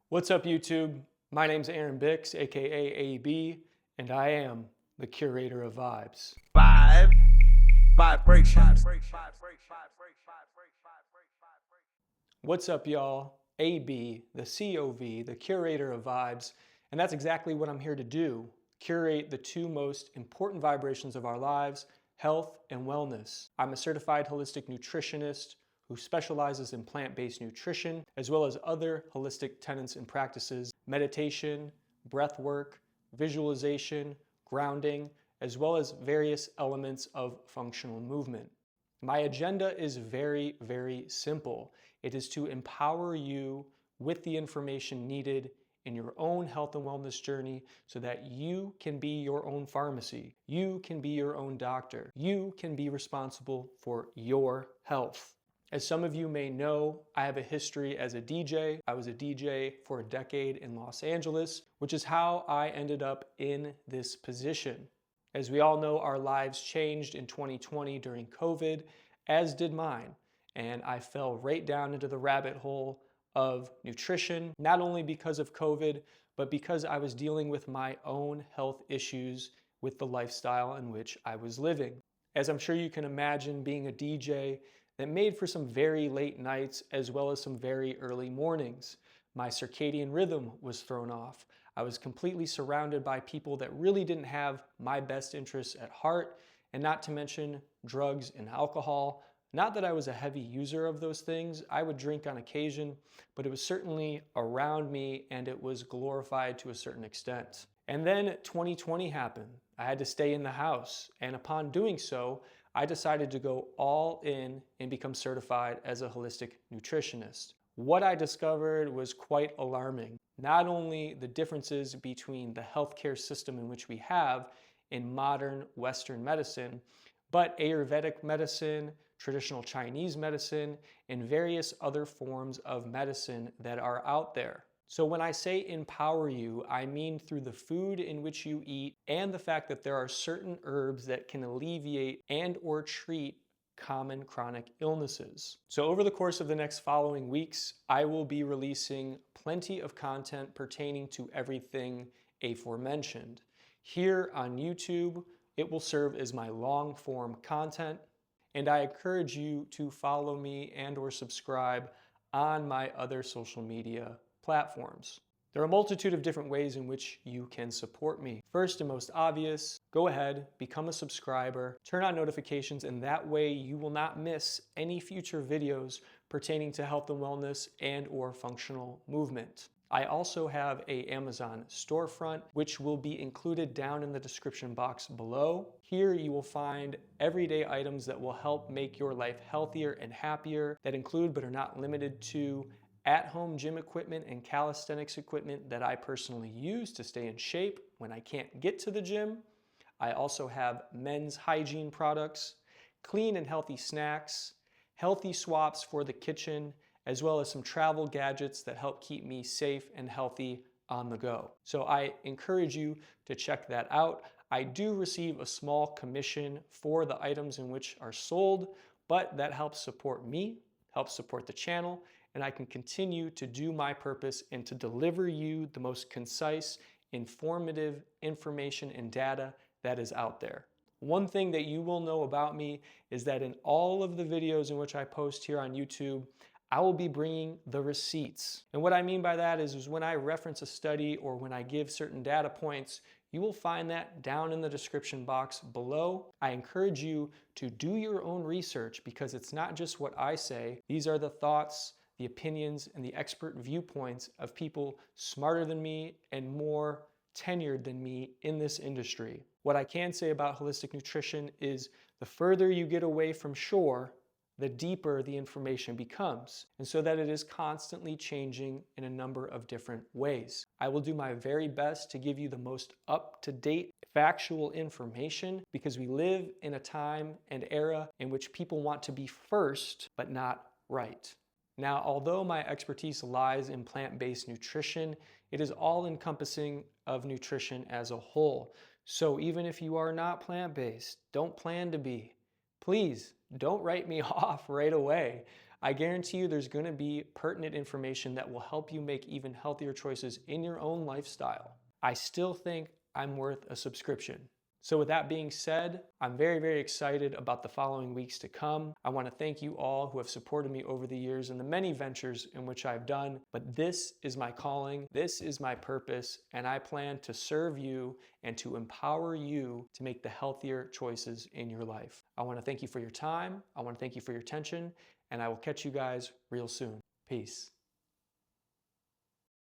What's up, YouTube? My name's Aaron Bix, aka AB, and I am the Curator of Vibes. Vibrations. What's up, y'all? AB, the C.O.V, the Curator of Vibes, and that's exactly what I'm here to do: curate the two most important vibrations of our lives, health and wellness. I'm a certified holistic nutritionist who specializes in plant-based nutrition, as well as other holistic tenets and practices: meditation, breath work, visualization, grounding, as well as various elements of functional movement. My agenda is very, very simple. It is to empower you with the information needed in your own health and wellness journey so that you can be your own pharmacy, you can be your own doctor, you can be responsible for your health. As some of you may know, I have a history as a DJ. I was a DJ for a decade in Los Angeles, which is how I ended up in this position. As we all know, our lives changed in 2020 during COVID, as did mine, and I fell right down into the rabbit hole of nutrition, not only because of COVID, but because I was dealing with my own health issues with the lifestyle in which I was living. As I'm sure you can imagine, being a DJ that made for some very late nights as well as some very early mornings. My circadian rhythm was thrown off. I was completely surrounded by people that really didn't have my best interests at heart, and not to mention drugs and alcohol. Not that I was a heavy user of those things. I would drink on occasion, but it was certainly around me and it was glorified to a certain extent. And then 2020 happened. I had to stay in the house, and upon doing so, I decided to go all in and become certified as a holistic nutritionist. What I discovered was quite alarming. Not only the differences between the healthcare system in which we have in modern Western medicine, but Ayurvedic medicine, traditional Chinese medicine, and various other forms of medicine that are out there. So when I say empower you, I mean through the food in which you eat and the fact that there are certain herbs that can alleviate and or treat common chronic illnesses. So over the course of the next following weeks, I will be releasing plenty of content pertaining to everything aforementioned. Here on YouTube, it will serve as my long form content, and I encourage you to follow me and or subscribe on my other social media platforms. There are a multitude of different ways in which you can support me. First and most obvious, go ahead, become a subscriber, turn on notifications, and that way you will not miss any future videos pertaining to health and wellness and or functional movement. I also have an Amazon storefront, which will be included down in the description box below. Here you will find everyday items that will help make your life healthier and happier, that include but are not limited to at-home gym equipment and calisthenics equipment that I personally use to stay in shape when I can't get to the gym. I also have men's hygiene products, clean and healthy snacks, healthy swaps for the kitchen, as well as some travel gadgets that help keep me safe and healthy on the go. So I encourage you to check that out. I do receive a small commission for the items in which are sold, but that helps support me, helps support the channel, and I can continue to do my purpose and to deliver you the most concise, informative information and data that is out there. One thing that you will know about me is that in all of the videos in which I post here on YouTube, I will be bringing the receipts. And what I mean by that is when I reference a study or when I give certain data points, you will find that down in the description box below. I encourage you to do your own research because it's not just what I say. These are the thoughts, the opinions, and the expert viewpoints of people smarter than me and more tenured than me in this industry. What I can say about holistic nutrition is the further you get away from shore, the deeper the information becomes, and so that it is constantly changing in a number of different ways. I will do my very best to give you the most up-to-date factual information because we live in a time and era in which people want to be first, but not right. Now, although my expertise lies in plant-based nutrition, it is all-encompassing of nutrition as a whole. So even if you are not plant-based, don't plan to be, please don't write me off right away. I guarantee you there's going to be pertinent information that will help you make even healthier choices in your own lifestyle. I still think I'm worth a subscription. So with that being said, I'm very, very excited about the following weeks to come. I want to thank you all who have supported me over the years in the many ventures in which I've done, but this is my calling, this is my purpose, and I plan to serve you and to empower you to make the healthier choices in your life. I want to thank you for your time, I want to thank you for your attention, and I will catch you guys real soon. Peace.